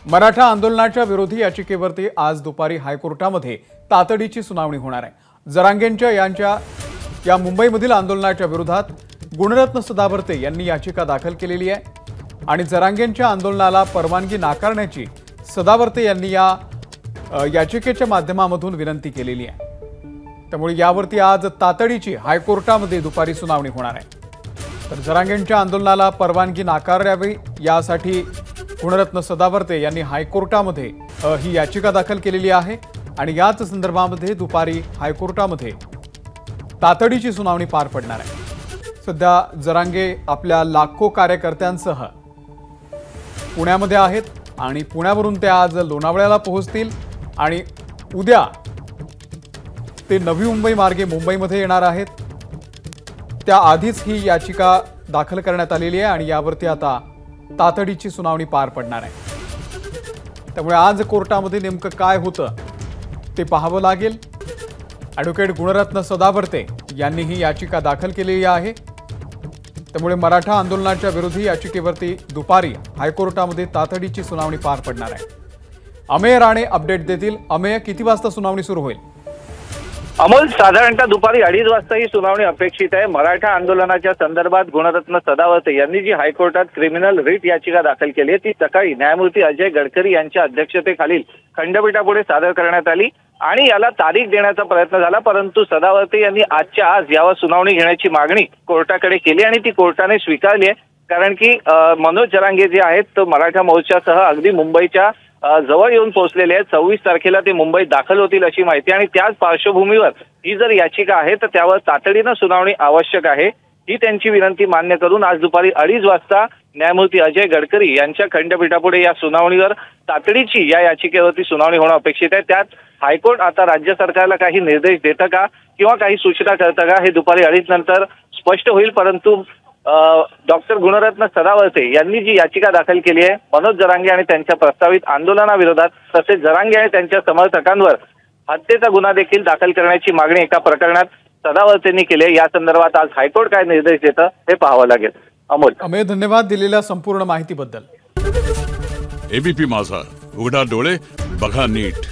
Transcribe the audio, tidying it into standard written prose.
मराठा आंदोलनाच्या विरोधी याचिकेवरती आज दुपारी हायकोर्टामध्ये तातडीची सुनावणी होणार आहे। जरांगेंच्या या मुंबईमधील आंदोलनाच्या विरोधात गुणरत्न सदावर्ते यांनी याचिका दाखल केलेली आहे आणि जरांगेंच्या आंदोलनाला परवानगी नाकारण्याची सदावर्ते यांनी या याचिकेच्या माध्यमातून विनंती केलेली आहे। त्यामुळे यावरती आज तातडीची हायकोर्टामध्ये दुपारी सुनावणी होणार आहे। तर जरांगेंच्या आंदोलनाला परवानगी नाकारावी यासाठी गुणरत्न सदावर्ते यांनी हायकोर्टामध्ये ही याचिका दाखल केलेली आहे आणि याच संदर्भामध्ये दुपारी हायकोर्टामध्ये तातडीची सुनावणी पार पडणार आहे। सध्या जरांगे आपल्या लाखो कार्यकर्त्यांसह पुण्यामध्ये आहेत आणि पुण्यावरून ते आज लोणावळ्याला पोहोचतील आणि उद्या ते नवी मुंबई मार्गे मुंबईमध्ये येणार आहेत। त्याआधीच ही याचिका दाखल करण्यात आलेली आहे आणि यावरती आता तातडीची सुनावणी पार पडणार आहे। त्यामुळे आज कोर्टामध्ये नेमकं काय होतं ते पाहावं लागेल। ॲडव्होकेट गुणरत्न सदावर्ते यांनी ही याचिका दाखल केलेली आहे। त्यामुळे मराठा आंदोलनाच्या विरोधी याचिकेवरती दुपारी हायकोर्टामध्ये तातडीची सुनावणी पार पडणार आहे। अमेय राणे अपडेट देतील। अमेय, किती वाजता सुनावणी सुरू होईल? अमोल, साधारणतः दुपारी 2:30 वाजता ही सुनावणी अपेक्षित आहे। मराठा आंदोलनाच्या संदर्भात गुणरत्न सदावर्ते यांनी जी हायकोर्टात क्रिमिनल रिट याचिका दाखल केली आहे ती सकाळी न्यायमूर्ती अजय गडकरी यांच्या अध्यक्षतेखालील खंडपीठापुढे सादर करण्यात आली आणि याला तारीख देण्याचा प्रयत्न झाला, परंतु सदावर्ते यांनी आजच्या आज यावर सुनावणी घेण्याची मागणी कोर्टाकडे केली आणि ती कोर्टाने स्वीकारली आहे। कारण की मनोज जरांगे जे आहेत तो मराठा मोर्चासह अगदी मुंबईच्या जवळ येऊन पोहोचलेले आहेत। 26 तारखेला ते मुंबईत दाखल होतील अशी माहिती आणि त्याच पार्श्वभूमीवर ही जर याचिका आहे तर त्यावर तातडीनं सुनावणी आवश्यक आहे ही त्यांची विनंती मान्य करून आज दुपारी 2:30 वाजता न्यायमूर्ती अजय गडकरी यांच्या खंडपीठापुढे या सुनावणीवर तातडीची या याचिकेवरती सुनावणी होणं अपेक्षित आहे। त्यात हायकोर्ट आता राज्य सरकारला काही निर्देश देतं का किंवा काही सूचना करतं का हे दुपारी 2:30 नंतर स्पष्ट होईल। परंतु डॉक्टर गुणरत्न सदावर्ते यांनी जी याचिका दाखल केली आहे मनोज जरांगे आणि त्यांच्या प्रस्तावित आंदोलनाविरोधात तसेच जरांगे आणि त्यांच्या समर्थकांवर हत्येचा गुन्हा देखील दाखल करण्याची मागणी एका प्रकरणात सदावर्तेंनी केली आहे। या संदर्भात आज हायकोर्ट काय निर्देश देतं हे पाहावं लागेल। अमेय, धन्यवाद दिलेल्या संपूर्ण माहितीबद्दल। एबीपी माझा, उघडा डोळे बघा नीट।